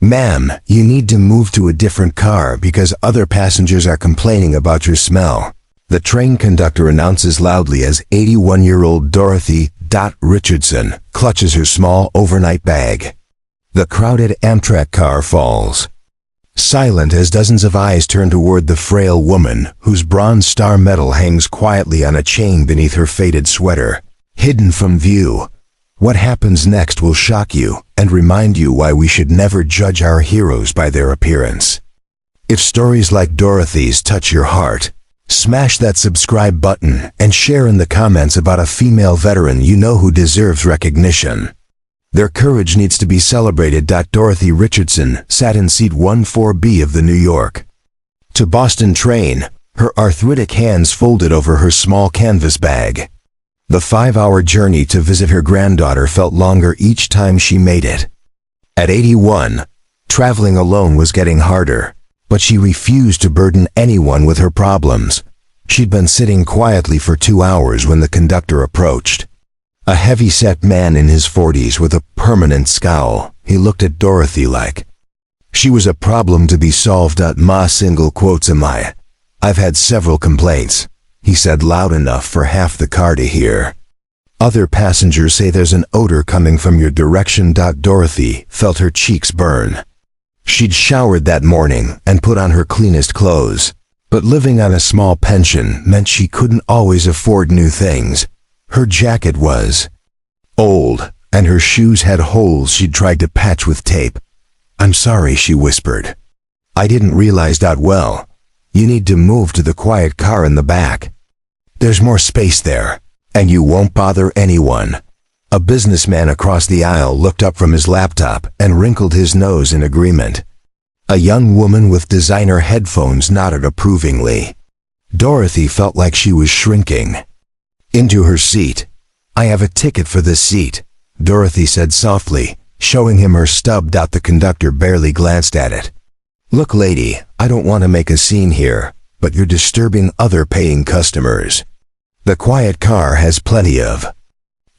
"Ma'am, you need to move to a different car because other passengers are complaining about your smell," the train conductor announces loudly as 81-year-old Dorothy Richardson clutches her small overnight bag. The crowded Amtrak car falls, silent as dozens of eyes turn toward the frail woman whose Bronze Star medal hangs quietly on a chain beneath her faded sweater, hidden from view. What happens next will shock you and remind you why we should never judge our heroes by their appearance. If stories like Dorothy's touch your heart, smash that subscribe button and share in the comments about a female veteran you know who deserves recognition. Their courage needs to be celebrated. Dorothy Richardson sat in seat 14B of the New York to Boston train, her arthritic hands folded over her small canvas bag. The 5-hour journey to visit her granddaughter felt longer each time she made it. At 81, traveling alone was getting harder, but she refused to burden anyone with her problems. She'd been sitting quietly for 2 hours when the conductor approached. A heavy-set man in his 40s with a permanent scowl, he looked at Dorothy like she was a problem to be solved. I've had several complaints, he said loud enough for half the car to hear. Other passengers say there's an odor coming from your direction. Dorothy felt her cheeks burn. She'd showered that morning and put on her cleanest clothes, but living on a small pension meant she couldn't always afford new things. Her jacket was old, and her shoes had holes she'd tried to patch with tape. "I'm sorry," she whispered. "I didn't realize that well. You need to move to the quiet car in the back. There's more space there, and you won't bother anyone." A businessman across the aisle looked up from his laptop and wrinkled his nose in agreement. A young woman with designer headphones nodded approvingly. Dorothy felt like she was shrinking into her seat. "I have a ticket for this seat," Dorothy said softly, showing him her stub. The conductor barely glanced at it. "Look, lady, I don't want to make a scene here, but you're disturbing other paying customers. The quiet car has plenty of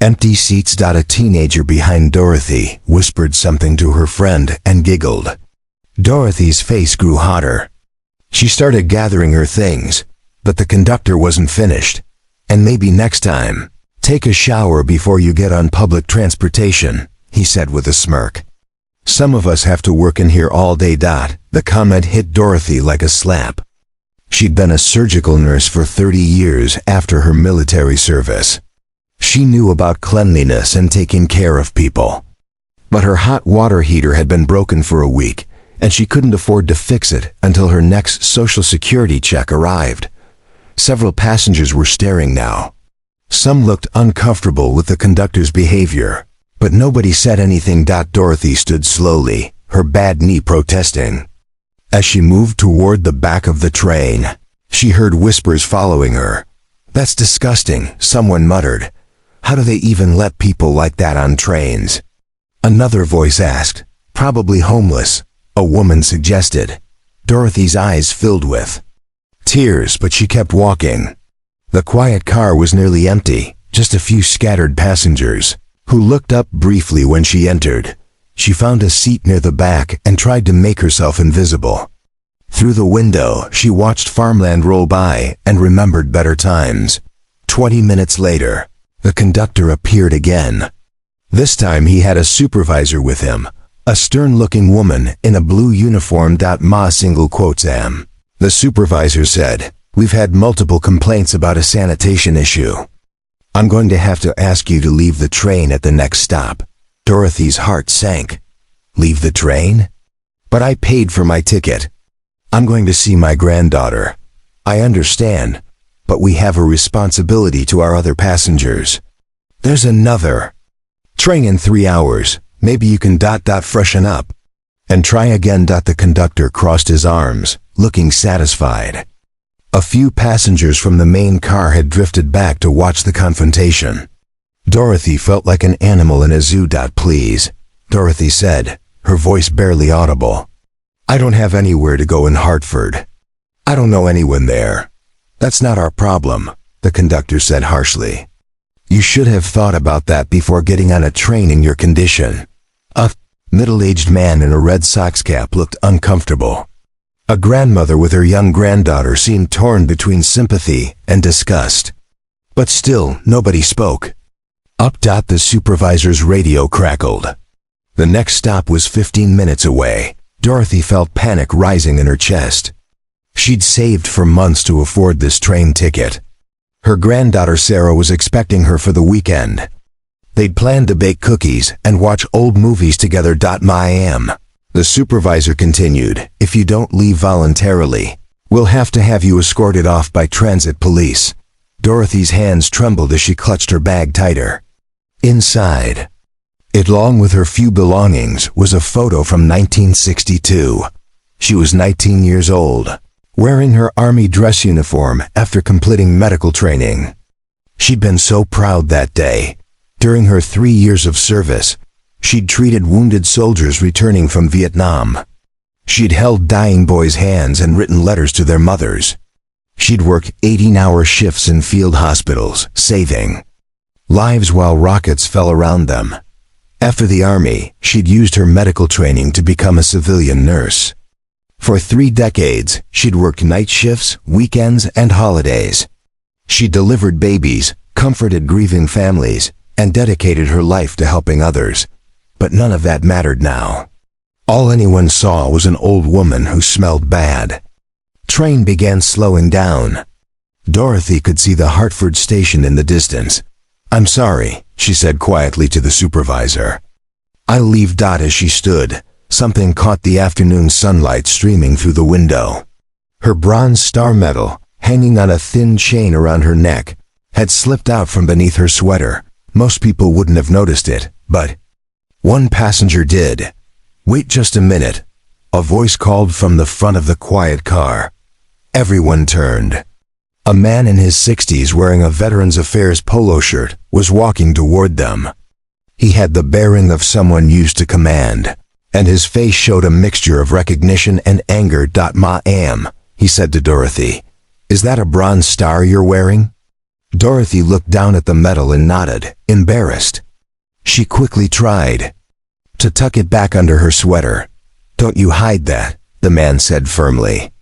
empty seats." A teenager behind Dorothy whispered something to her friend and giggled. Dorothy's face grew hotter. She started gathering her things, but the conductor wasn't finished. "And maybe next time, take a shower before you get on public transportation," he said with a smirk. "Some of us have to work in here all day." The comment hit Dorothy like a slap. She'd been a surgical nurse for 30 years after her military service. She knew about cleanliness and taking care of people. But her hot water heater had been broken for a week, and she couldn't afford to fix it until her next Social Security check arrived. Several passengers were staring now. Some looked uncomfortable with the conductor's behavior, but nobody said anything. Dorothy stood slowly, her bad knee protesting. As she moved toward the back of the train, she heard whispers following her. "That's disgusting," someone muttered. "How do they even let people like that on trains?" Another voice asked. "Probably homeless," a woman suggested. Dorothy's eyes filled with tears, but she kept walking. The quiet car was nearly empty, just a few scattered passengers, who looked up briefly when she entered. She found a seat near the back and tried to make herself invisible. Through the window, she watched farmland roll by and remembered better times. 20 minutes later, the conductor appeared again. This time he had a supervisor with him, a stern-looking woman in a blue uniform. The supervisor said, "We've had multiple complaints about a sanitation issue. I'm going to have to ask you to leave the train at the next stop." Dorothy's heart sank. "Leave the train? But I paid for my ticket. I'm going to see my granddaughter." "I understand, but we have a responsibility to our other passengers. There's another train in 3 hours. Maybe you can freshen up and try again." The conductor crossed his arms, looking satisfied. A few passengers from the main car had drifted back to watch the confrontation. Dorothy felt like an animal in a zoo. "Please," Dorothy said, her voice barely audible. "I don't have anywhere to go in Hartford. I don't know anyone there." "That's not our problem," the conductor said harshly. "You should have thought about that before getting on a train in your condition." Middle-aged man in a Red Sox cap looked uncomfortable. A grandmother with her young granddaughter seemed torn between sympathy and disgust. But still, nobody spoke. Up. The supervisor's radio crackled. The next stop was 15 minutes away. Dorothy felt panic rising in her chest. She'd saved for months to afford this train ticket. Her granddaughter Sarah was expecting her for the weekend. They'd planned to bake cookies and watch old movies together. Ma'am. The supervisor continued, if you don't leave voluntarily, we'll have to have you escorted off by transit police. Dorothy's hands trembled as she clutched her bag tighter. Inside, along with her few belongings, was a photo from 1962. She was 19 years old, wearing her army dress uniform after completing medical training. She'd been so proud that day. During her 3 years of service, she'd treated wounded soldiers returning from Vietnam. She'd held dying boys' hands and written letters to their mothers. She'd worked 18-hour shifts in field hospitals, saving lives while rockets fell around them. After the army, she'd used her medical training to become a civilian nurse. For 3 decades, she'd worked night shifts, weekends, and holidays. She delivered babies, comforted grieving families, and dedicated her life to helping others. But none of that mattered now. All anyone saw was an old woman who smelled bad. Train began slowing down. Dorothy could see the Hartford station in the distance. I'm sorry, she said quietly to the supervisor. I'll leave. As she stood, something caught the afternoon sunlight streaming through the window. Her bronze star medal, hanging on a thin chain around her neck, had slipped out from beneath her sweater. Most people wouldn't have noticed it, but one passenger did. Wait just a minute, a voice called from the front of the quiet car. Everyone turned. A man in his 60s wearing a Veterans Affairs polo shirt was walking toward them. He had the bearing of someone used to command, and his face showed a mixture of recognition and anger. Ma'am, he said to Dorothy, is that a bronze star you're wearing? Dorothy looked down at the medal and nodded, embarrassed. She quickly tried to tuck it back under her sweater. Don't you hide that, the man said firmly.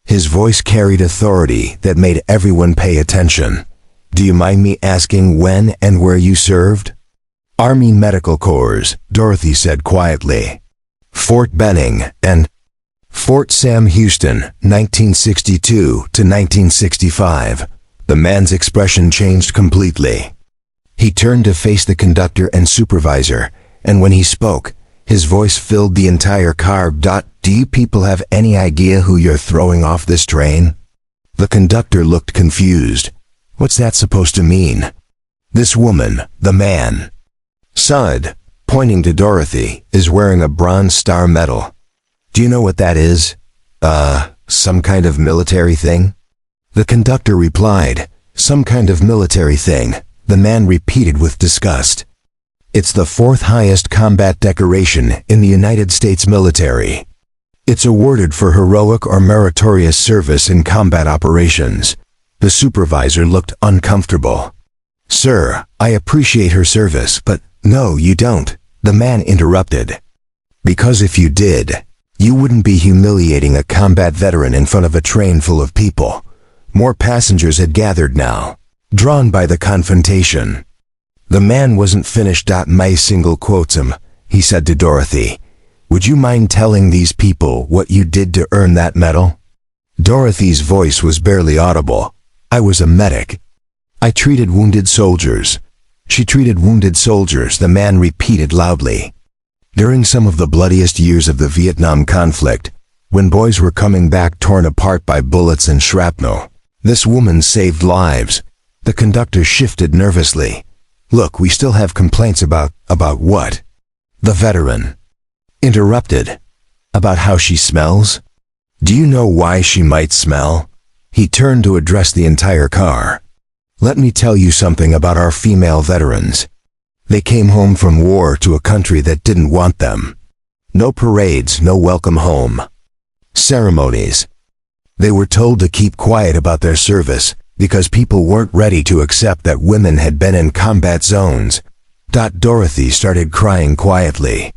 His voice carried authority that made everyone pay attention. Do you mind me asking when and where you served? Army Medical Corps, Dorothy said quietly. Fort Benning and Fort Sam Houston, 1962 to 1965. The man's expression changed completely. He turned to face the conductor and supervisor, and when he spoke, his voice filled the entire car. Do you people have any idea who you're throwing off this train? The conductor looked confused. What's that supposed to mean? This woman, the man, Sud, pointing to Dorothy, is wearing a Bronze Star medal. Do you know what that is? Some kind of military thing? The conductor replied, some kind of military thing. The man repeated with disgust. It's the 4th highest combat decoration in the United States military. It's awarded for heroic or meritorious service in combat operations. The supervisor looked uncomfortable. Sir, I appreciate her service, but no, you don't, the man interrupted. Because if you did, you wouldn't be humiliating a combat veteran in front of a train full of people. More passengers had gathered now, drawn by the confrontation. The man wasn't finished. My single quotes him, he said to Dorothy. Would you mind telling these people what you did to earn that medal? Dorothy's voice was barely audible. I was a medic. I treated wounded soldiers. She treated wounded soldiers, the man repeated loudly. During some of the bloodiest years of the Vietnam conflict, when boys were coming back torn apart by bullets and shrapnel, this woman saved lives. The conductor shifted nervously. Look, we still have complaints about what? The veteran interrupted. About how she smells? Do you know why she might smell? He turned to address the entire car. Let me tell you something about our female veterans. They came home from war to a country that didn't want them. No parades, no welcome home ceremonies. They were told to keep quiet about their service because people weren't ready to accept that women had been in combat zones. Dorothy started crying quietly.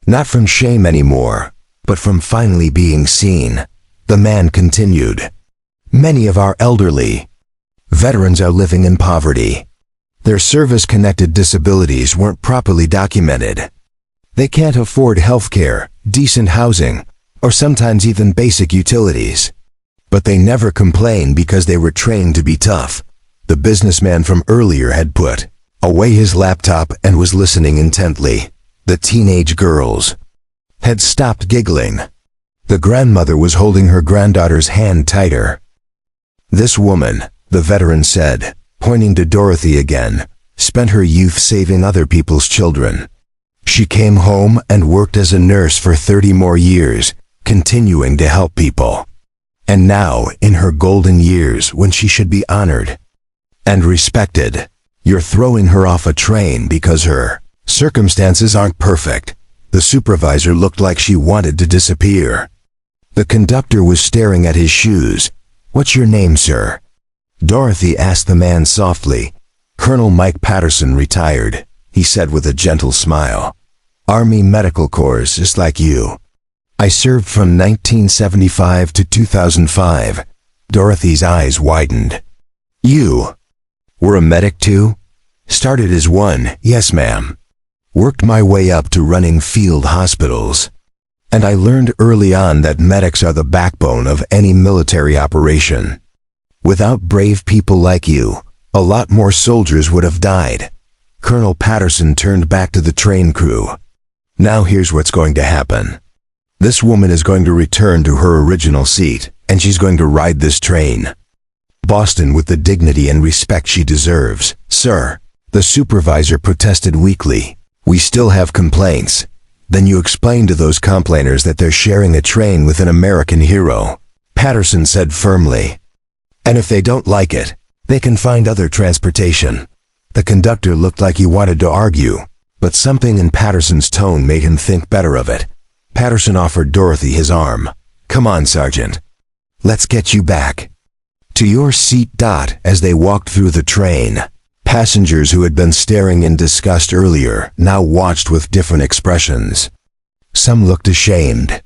Not from shame anymore, but from finally being seen. The man continued. Many of our elderly veterans are living in poverty. Their service-connected disabilities weren't properly documented. They can't afford health care, decent housing, or sometimes even basic utilities. But they never complain because they were trained to be tough. The businessman from earlier had put away his laptop and was listening intently. The teenage girls had stopped giggling. The grandmother was holding her granddaughter's hand tighter. This woman, the veteran said, pointing to Dorothy again, spent her youth saving other people's children. She came home and worked as a nurse for 30 more years, continuing to help people. And now, in her golden years when she should be honored and respected, you're throwing her off a train because her circumstances aren't perfect. The supervisor looked like she wanted to disappear. The conductor was staring at his shoes. What's your name, sir? Dorothy asked the man softly. Colonel Mike Patterson, retired, he said with a gentle smile. Army Medical Corps, just like you. I served from 1975 to 2005. Dorothy's eyes widened. You were a medic too? Started as one, yes ma'am. Worked my way up to running field hospitals. And I learned early on that medics are the backbone of any military operation. Without brave people like you, a lot more soldiers would have died. Colonel Patterson turned back to the train crew. Now here's what's going to happen. This woman is going to return to her original seat, and she's going to ride this train. Boston with the dignity and respect she deserves. Sir, the supervisor protested weakly. We still have complaints. Then you explain to those complainers that they're sharing a train with an American hero. Patterson said firmly. And if they don't like it, they can find other transportation. The conductor looked like he wanted to argue, but something in Patterson's tone made him think better of it. Patterson offered Dorothy his arm. Come on, Sergeant. Let's get you back to your seat. As they walked through the train, passengers who had been staring in disgust earlier now watched with different expressions. Some looked ashamed.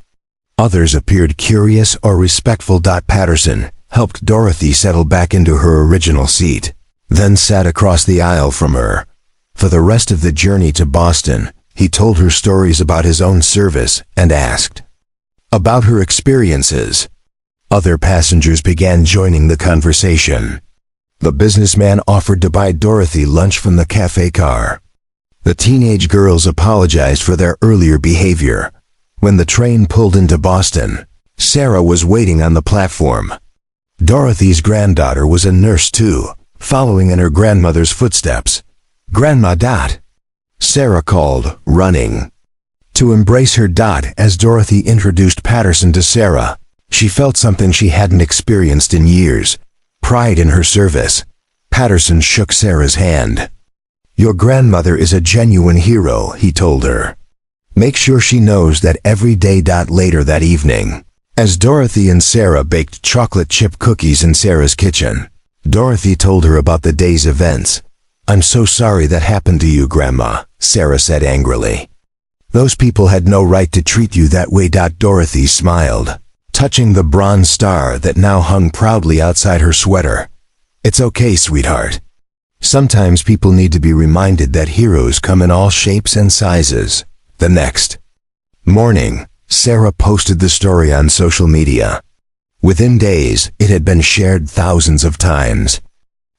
Others appeared curious or respectful. Patterson helped Dorothy settle back into her original seat, then sat across the aisle from her. For the rest of the journey to Boston, he told her stories about his own service and asked about her experiences. Other passengers began joining the conversation. The businessman offered to buy Dorothy lunch from the cafe car. The teenage girls apologized for their earlier behavior. When the train pulled into Boston, Sarah was waiting on the platform. Dorothy's granddaughter was a nurse too, following in her grandmother's footsteps. Grandma. Sarah called, running to embrace her. As Dorothy introduced Patterson to Sarah, she felt something she hadn't experienced in years. Pride in her service. Patterson shook Sarah's hand. Your grandmother is a genuine hero, he told her. Make sure she knows that every day. Later that evening, as Dorothy and Sarah baked chocolate chip cookies in Sarah's kitchen, Dorothy told her about the day's events. I'm so sorry that happened to you, Grandma, Sarah said angrily. Those people had no right to treat you that way. Dorothy smiled, touching the bronze star that now hung proudly outside her sweater. It's okay, sweetheart. Sometimes people need to be reminded that heroes come in all shapes and sizes. The next morning, Sarah posted the story on social media. Within days, it had been shared thousands of times.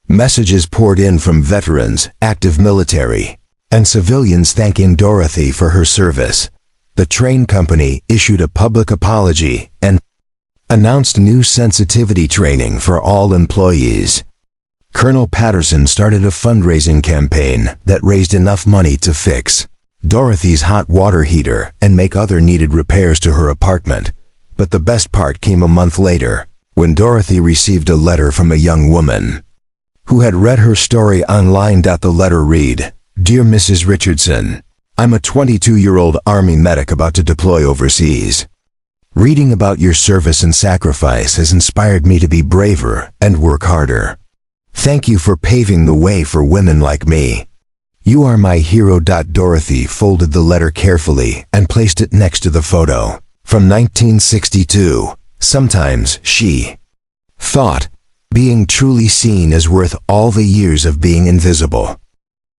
Messages poured in from veterans, active military, and civilians thanking Dorothy for her service. The train company issued a public apology and announced new sensitivity training for all employees. Colonel Patterson started a fundraising campaign that raised enough money to fix Dorothy's hot water heater and make other needed repairs to her apartment. But the best part came a month later, when Dorothy received a letter from a young woman who had read her story online. The letter read, Dear Mrs. Richardson, I'm a 22-year-old Army medic about to deploy overseas. Reading about your service and sacrifice has inspired me to be braver and work harder. Thank you for paving the way for women like me. You are my hero. Dorothy folded the letter carefully and placed it next to the photo. From 1962, sometimes she thought being truly seen is worth all the years of being invisible.